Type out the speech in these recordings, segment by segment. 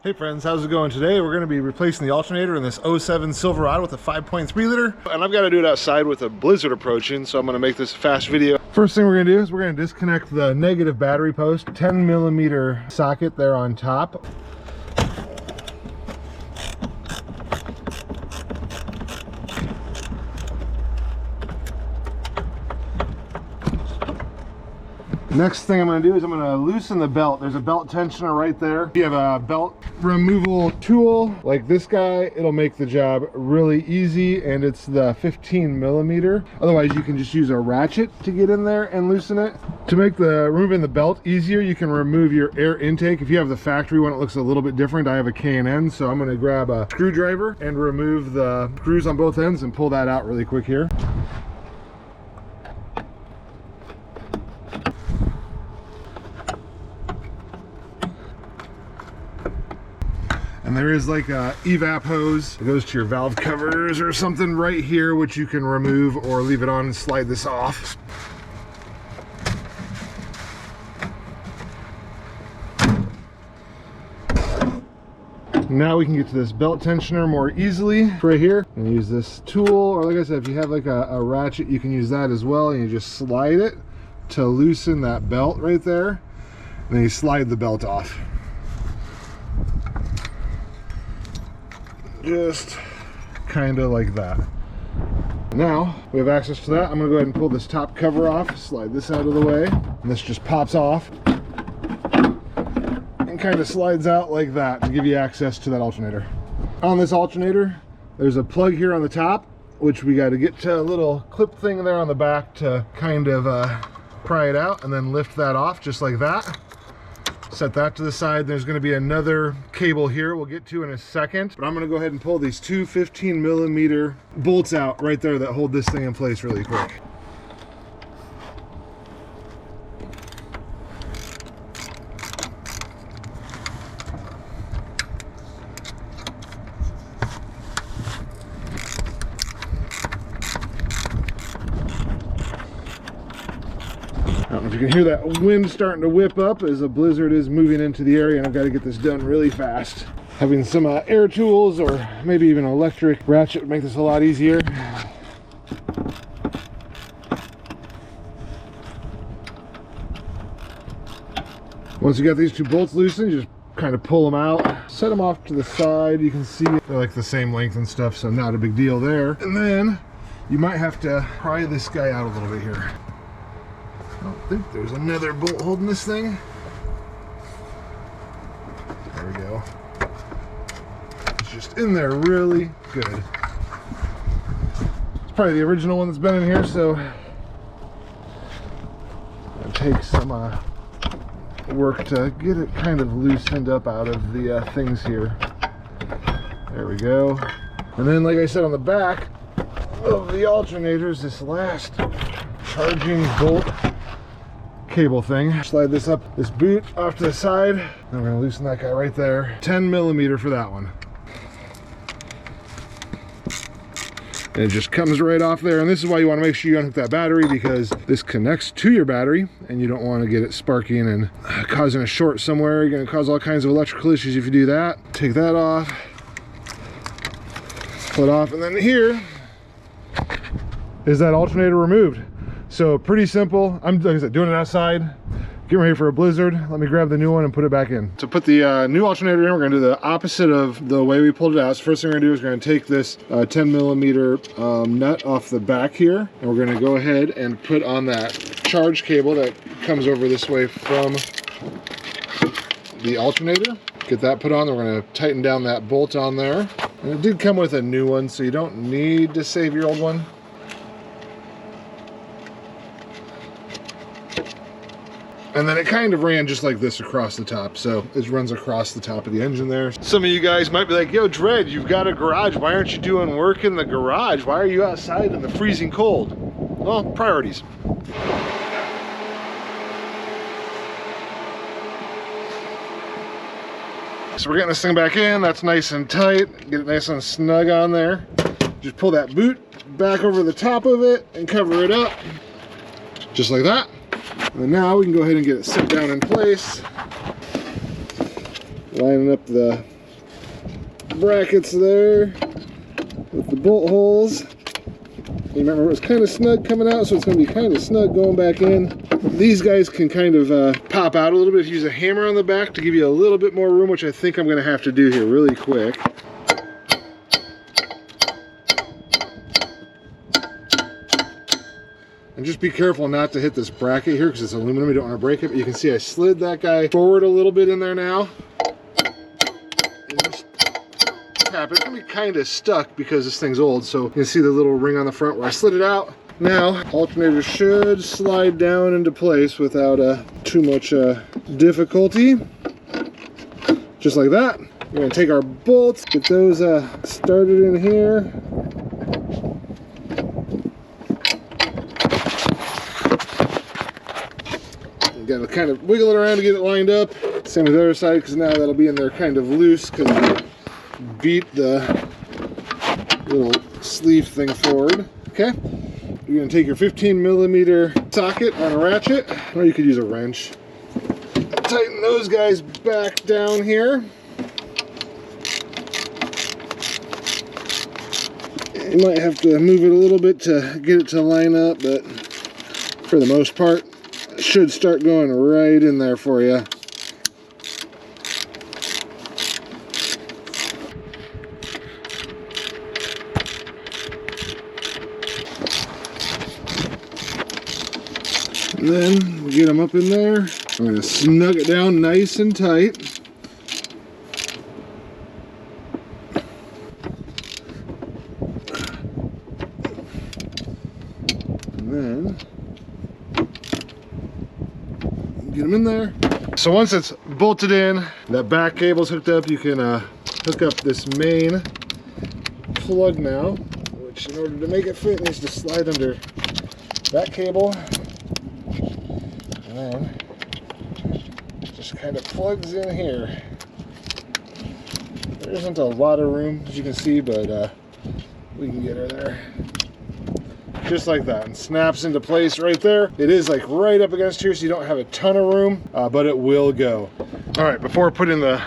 Hey friends, how's it going today? We're going to be replacing the alternator in this 07 Silverado with a 5.3 liter. And I've got to do it outside with a blizzard approaching, so I'm going to make this a fast video. First thing we're going to do is we're going to disconnect the negative battery post, 10mm socket there on top. Next thing I'm going to do is I'm going to loosen the belt. There's a belt tensioner right there. If you have a belt removal tool like this guy, it'll make the job really easy, and it's the 15mm. Otherwise, you can just use a ratchet to get in there and loosen it. To make the removing the belt easier, you can remove your air intake. If you have the factory one, it looks a little bit different. I have a K&N, so I'm going to grab a screwdriver and remove the screws on both ends and pull that out really quick here. And there is like a evap hose. It goes to your valve covers or something right here, which you can remove or leave it on and slide this off. Now we can get to this belt tensioner more easily right here and use this tool, or like I said, if you have like a ratchet, you can use that as well, and you just slide it to loosen that belt right there, and then you slide the belt off. Just kind of like that. Now we have access to that. I'm gonna go ahead and pull this top cover off, slide this out of the way, and this just pops off and kind of slides out like that to give you access to that alternator. On this alternator, there's a plug here on the top, which we got to get to a little clip thing there on the back to kind of pry it out, and then lift that off just like that. Set that to the side. There's going to be another cable here we'll get to in a second, but I'm going to go ahead and pull these two 15mm bolts out right there that hold this thing in place really quick. I don't know if you can hear that wind starting to whip up as a blizzard is moving into the area, and I've got to get this done really fast. Having some air tools or maybe even an electric ratchet would make this a lot easier. Once you got these two bolts loosened, you just kind of pull them out, set them off to the side. You can see they're like the same length and stuff, so not a big deal there. And then you might have to pry this guy out a little bit here. I don't think there's another bolt holding this thing. There we go. It's just in there really good. It's probably the original one that's been in here, so it takes some work to get it kind of loosened up out of the things here. There we go. And then, like I said, on the back of the alternator is this last charging bolt cable thing. Slide this up, this boot off to the side. Then we're going to loosen that guy right there. 10mm for that one. And it just comes right off there. And this is why you want to make sure you unhook that battery, because this connects to your battery and you don't want to get it sparking and causing a short somewhere. You're going to cause all kinds of electrical issues if you do that. Take that off, pull it off, and then here is that alternator removed. So pretty simple. I'm, like I said, doing it outside, getting ready for a blizzard. Let me grab the new one and put it back in. To put the new alternator in, we're gonna do the opposite of the way we pulled it out. So first thing we're gonna do is we're gonna take this 10mm nut off the back here, and we're gonna go ahead and put on that charge cable that comes over this way from the alternator. Get that put on, then we're gonna tighten down that bolt on there. And it did come with a new one, so you don't need to save your old one. And then it kind of ran just like this across the top. So it runs across the top of the engine there. Some of you guys might be like, yo, Dredd, you've got a garage. Why aren't you doing work in the garage? Why are you outside in the freezing cold? Well, priorities. So we're getting this thing back in. That's nice and tight. Get it nice and snug on there. Just pull that boot back over the top of it and cover it up. Just like that. And now we can go ahead and get it set down in place. Lining up the brackets there with the bolt holes. You remember it was kind of snug coming out, so it's going to be kind of snug going back in. These guys can kind of pop out a little bit if you use a hammer on the back to give you a little bit more room, which I think I'm going to have to do here really quick. And just be careful not to hit this bracket here because it's aluminum, you don't want to break it. But you can see I slid that guy forward a little bit in there now. And just tap it. It's going to be kind of stuck because this thing's old, so you can see the little ring on the front where I slid it out. Now, alternator should slide down into place without too much difficulty. Just like that. We're going to take our bolts, get those started in here. Got to kind of wiggle it around to get it lined up. Same with the other side, because now that'll be in there kind of loose because we beat the little sleeve thing forward. Okay, you're going to take your 15mm socket on a ratchet, or you could use a wrench. Tighten those guys back down here. You might have to move it a little bit to get it to line up, but for the most part, should start going right in there for you. And then we get them up in there. I'm going to snug it down nice and tight. And then get them in there. So once it's bolted in, that back cable's hooked up, you can hook up this main plug now, which in order to make it fit needs to slide under that cable, and then just kind of plugs in here. There isn't a lot of room, as you can see, but we can get her there. Just like that, and snaps into place right there. It is like right up against here, so you don't have a ton of room, but it will go. All right, before putting the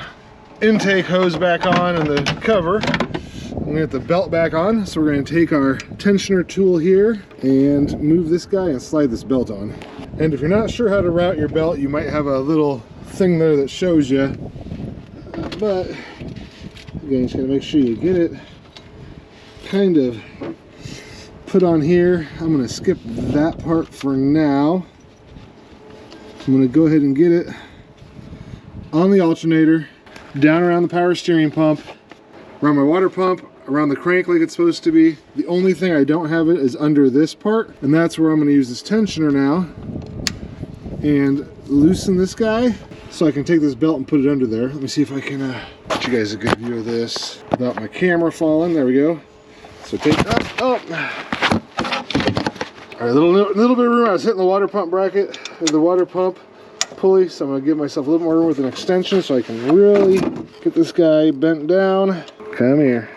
intake hose back on and the cover, I'm gonna get the belt back on. So we're gonna take our tensioner tool here and move this guy and slide this belt on. And if you're not sure how to route your belt, you might have a little thing there that shows you, but again, just gotta make sure you get it kind of put on here. I'm going to skip that part for now. I'm going to go ahead and get it on the alternator, down around the power steering pump, around my water pump, around the crank like it's supposed to be. The only thing I don't have it is under this part, and that's where I'm going to use this tensioner now and loosen this guy so I can take this belt and put it under there. Let me see if I can get you guys a good view of this without my camera falling. There we go. So take that up. All right, little bit of room. I was hitting the water pump bracket with the water pump pulley, so I'm gonna give myself a little more room with an extension so I can really get this guy bent down. Come here,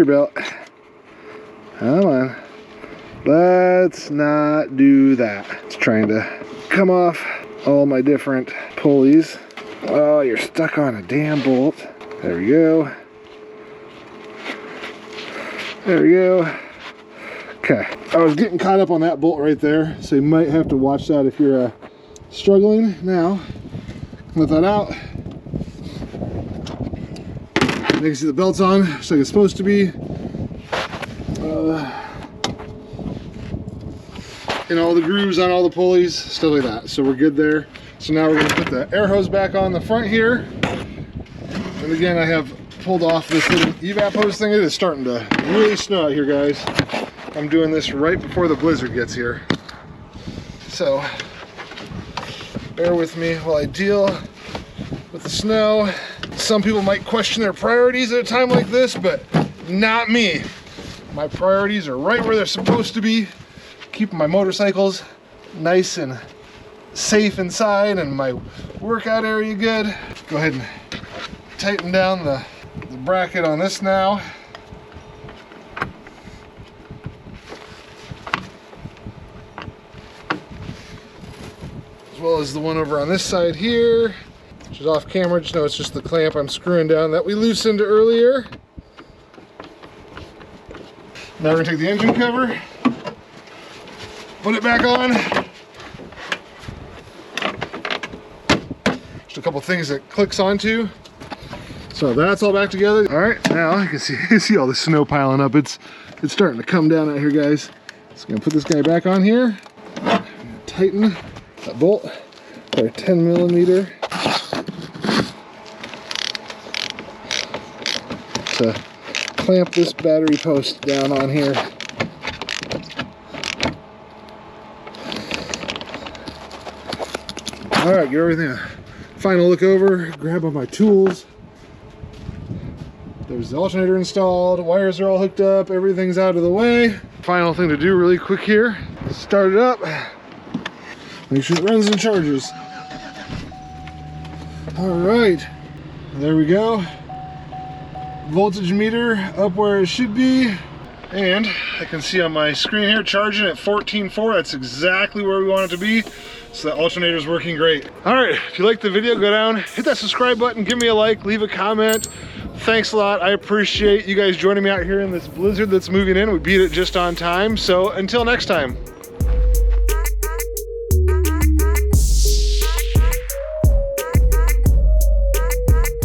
belt. Come on. Let's not do that. It's trying to come off all my different pulleys. Oh, you're stuck on a damn bolt. There we go. There we go. Okay, I was getting caught up on that bolt right there, so you might have to watch that if you're struggling. Now, let that out. You can see the belt's on, just like it's supposed to be. And all the grooves on all the pulleys, stuff like that. So we're good there. So now we're gonna put the air hose back on the front here. And again, I have pulled off this little evap hose thing. It is starting to really snow out here, guys. I'm doing this right before the blizzard gets here. So bear with me while I deal with the snow. Some people might question their priorities at a time like this, but not me. My priorities are right where they're supposed to be. Keeping my motorcycles nice and safe inside and my workout area good. Go ahead and tighten down the bracket on this now. As well as the one over on this side here. which is off camera. Just know it's just the clamp I'm screwing down that we loosened earlier. Now we're gonna take the engine cover, put it back on. Just a couple things that clicks onto. So that's all back together. All right, now you can see all the snow piling up. It's starting to come down out here, guys. Just gonna put this guy back on here. Tighten that bolt for a 10mm to clamp this battery post down on here. All right, give everything a final look over, grab all my tools. There's the alternator installed, wires are all hooked up, everything's out of the way. Final thing to do really quick here, start it up, make sure it runs and charges. All right, there we go. Voltage meter up where it should be. And I can see on my screen here, charging at 14.4. That's exactly where we want it to be. So the alternator is working great. All right, if you liked the video, go down, hit that subscribe button, give me a like, leave a comment. Thanks a lot. I appreciate you guys joining me out here in this blizzard that's moving in. We beat it just on time. So until next time.